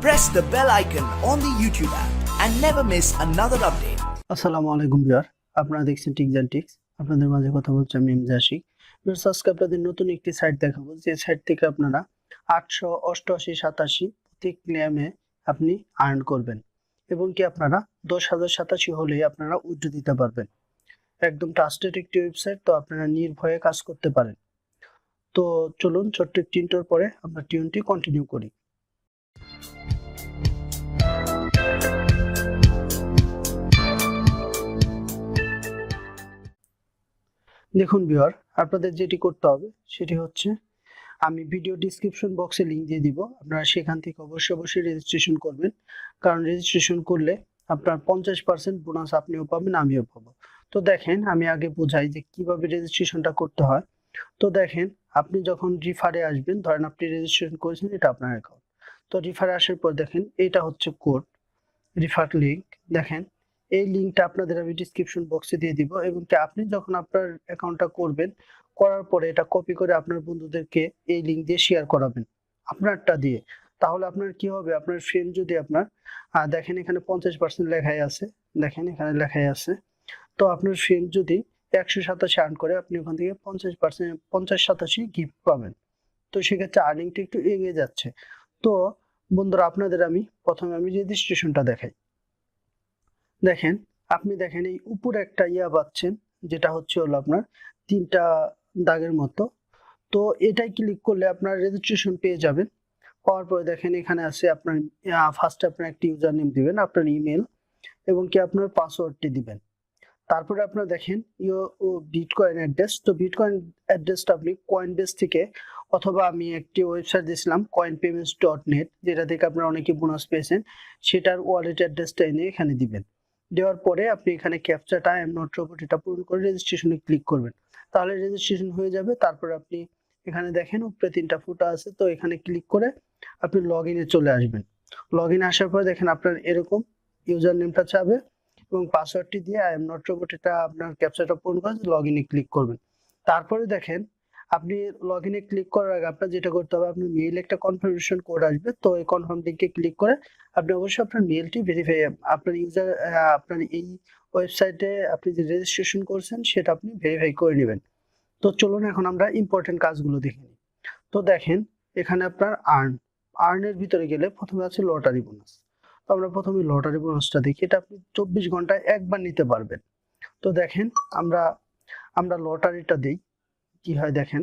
Press the bell icon on the YouTube app and never miss another update. আসসালামু আলাইকুম viewer, আপনারা দেখছেন tricks and tricks. আপনাদের মাঝে কথা বলছি আমি জাসিক। ভিউয়ার্স, আজকে আপনাদের নতুন একটি সাইট দেখাবো, যে সাইট থেকে আপনারা 888.87 প্রতি ক্লেমে আপনি আর্ন করবেন এবং কি আপনারা 10,087 হলেই আপনারা উইথড্র দিতে পারবেন। একদম ট্রাস্টেড একটি ওয়েবসাইট, তো আপনারা নির্ভয়ে কাজ করতে পারেন। তো চলুন ছোট্ট একটি ইন্ট্রোর পরে আমরা টিউনটি কন্টিনিউ করি। দেখুন ভিউয়ার, আপনাদের যেটি করতে হবে সেটি হচ্ছে, আমি ভিডিও ডিসক্রিপশন বক্সে লিংক দিয়ে দিব, আপনারা সেখান থেকে অবশ্যই রেজিস্ট্রেশন করবেন। কারণ রেজিস্ট্রেশন করলে আপনার 50% বোনাস আপনিও পাবেন, আমিও পাবো। তো দেখেন, আমি আগে বোঝাই যে কিভাবে রেজিস্ট্রেশনটা করতে হয়। তো দেখেন, আপনি যখন রিফারে আসবেন, ধরেন আপনি রেজিস্ট্রেশন করেছেন, এটা আপনার অ্যাকাউন্ট। তো রিফারে আসার পর দেখেন এটা হচ্ছে কোড, রিফার লিংক। দেখেন এই লিংকটা আপনাদের আমি ডিসক্রিপশন বক্সে দিয়ে দিব, এবং কি আপনি যখন আপনার অ্যাকাউন্টটা করবেন, করার পরে এটা কপি করে আপনার বন্ধুদেরকে এই লিংক দিয়ে শেয়ার করাবেন আপনারটা দিয়ে। তাহলে আপনার কি হবে, আপনার ফ্রেন্ড যদি আপনার দেখেন এখানে 50% লেখাই আছে, দেখেন এখানে লেখাই আছে। তো আপনার ফ্রেন্ড যদি 187 আর্ন করে, আপনি ওখান থেকে 50-87 গিফট পাবেন। তো সেক্ষেত্রে আর্নিংটা একটু এগিয়ে যাচ্ছে। তো বন্ধুরা, আপনাদের আমি প্রথমে রেজিস্ট্রেশনটা দেখাই। দেখেন, আপনি দেখেন এই উপরে একটা পাচ্ছেন, যেটা হচ্ছে হলো আপনার 3টা দাগের মতো। তো এটাই ক্লিক করলে আপনার রেজিস্ট্রেশন পেয়ে যাবেন। পাওয়ার পরে দেখেন এখানে আছে আপনার ফার্স্টে আপনার একটা ইউজার নেম দিবেন, আপনার ইমেল এবং কি আপনার পাসওয়ার্ডটি দিবেন। তারপরে আপনার দেখেন বিটকয়েন অ্যাড্রেস। তো বিটকয়েন অ্যাড্রেসটা আপনি কয়েনবেস থেকে, অথবা আমি একটি ওয়েবসাইট দিয়েছিলাম coinpayments.net, যেটা থেকে আপনারা অনেকে বোনাস পেয়েছেন, সেটার ওয়ালেট অ্যাড্রেসটা এনে এখানে দিবেন। দেওয়ার পরে আপনি এখানে ক্যাপচাটা আই এম নট রোবট এটা পূরণ করে রেজিস্ট্রেশনে ক্লিক করবেন। তাহলে রেজিস্ট্রেশন হয়ে যাবে। তারপরে আপনি এখানে দেখেন উপরে 3টা ফুটা আছে, তো এখানে ক্লিক করে আপনি লগ ইনে চলে আসবেন। লগ ইনে আসার পরে দেখেন আপনার এরকম ইউজার নেমটা চাবে এবং পাসওয়ার্ডটি দিয়ে আই এম নট রোবট এটা আপনার ক্যাপচাটা পূরণ করে লগ ইনে ক্লিক করবেন। তারপরে দেখেন আপনি লগ ইনে ক্লিক করার আগে আপনার যেটা করতে হবে, আপনার মেইলে একটা কনফার্মেশন কোড আসবে। তো এই কনফার্ম লিংকে ক্লিক করে আপনি অবশ্যই আপনার মেইলটি ভেরিফাই, আপনার ইউজার আপনার এই ওয়েবসাইটে আপনি যে রেজিস্ট্রেশন করছেন সেটা আপনি ভেরিফাই করে নেবেন। তো চলুন এখন আমরা ইম্পর্টেন্ট কাজগুলো দেখে নিই। তো দেখেন এখানে আপনার আর্নের ভিতরে গেলে প্রথমে আছে লটারি বোনাস। তো আমরা প্রথমে লটারি বোনাসটা দেখি। এটা আপনি 24 ঘন্টায় একবার নিতে পারবেন। তো দেখেন আমরা লটারিটা দিই, কি হয় দেখেন।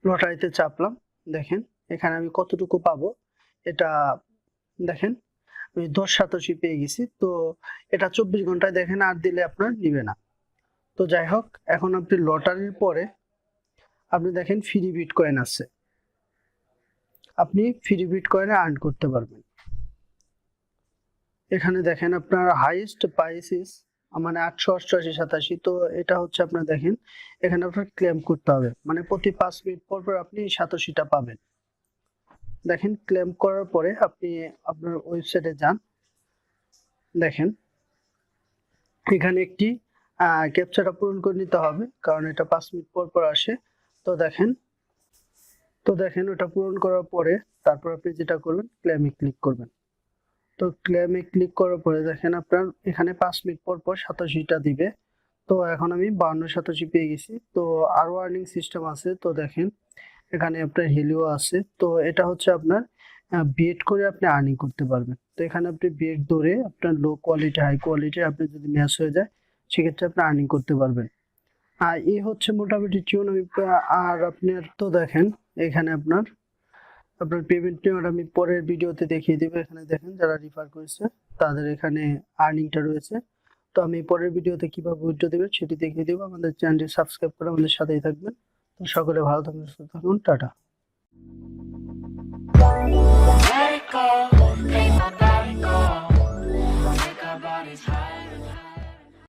লটারিতে চাপলাম, দেখেন এখানে আমি কতটুকু পাবো এটা দেখেন, আমি 10 পেয়ে গেছি। তো এটা 24 ঘন্টায় দেখেন আর দিলে আপনার নিবে না। তো যাই হোক, এখন আপনি লটারির পরে আপনি দেখেন ফ্রি বিটকয়েন আছে, আপনি ফ্রি বিটকয়েনে আর্ন করতে পারবেন। এখানে দেখেন আপনার হাইয়েস্ট প্রাইস মানে 888.87। তো এটা হচ্ছে আপনার দেখেন এখানে আপনার ক্লেম করতে হবে, মানে প্রতি 5 মিনিট পর পর আপনি 87টা পাবেন। দেখেন ক্লেম করার পরে আপনি আপনার ওয়েবসাইটে যান, দেখেন এখানে একটি ক্যাপচাটা পূরণ করে নিতে হবে, কারণ এটা 5 মিনিট পর পর আসে। তো দেখেন ওটা পূরণ করার পরে তারপর আপনি যেটা করবেন, ক্লেমে ক্লিক করবেন। তো ক্লেমে ক্লিক করার পরে দেখেন আপনার এখানে 5 মিনিট পর পর 87টা দিবে। তো এখন আমি 52.87 পেয়ে গেছি। তো আরো আর্নিং সিস্টেম আছে। তো দেখেন এখানে আপনার হেলিও আছে। তো এটা হচ্ছে আপনার বেট করে আপনি আর্নিং করতে পারবেন। তো এখানে আপনি বেট ধরে আপনার লো কোয়ালিটি হাই কোয়ালিটি আপনি যদি ম্যাচ হয়ে যায়, সেক্ষেত্রে আপনি আর্নিং করতে পারবেন। আর এই হচ্ছে মোটামুটি টিউন। আর আপনার তো দেখেন এখানে আপনার পেমেন্ট নেওয়ার আমি পরের ভিডিওতে দেখিয়ে দেবো। এখানে দেখেন যারা রিফার করেছে তাদের এখানে আর্নিংটা রয়েছে। তো আমি পরের ভিডিওতে কিভাবে উইথড্র দেবেন সেটি দেখিয়ে দেবো। আমাদের চ্যানেলটি সাবস্ক্রাইব করে আমাদের সাথেই থাকবেন। তো সকলে ভালো থাকুন, সুস্থ থাকুন, টাটা।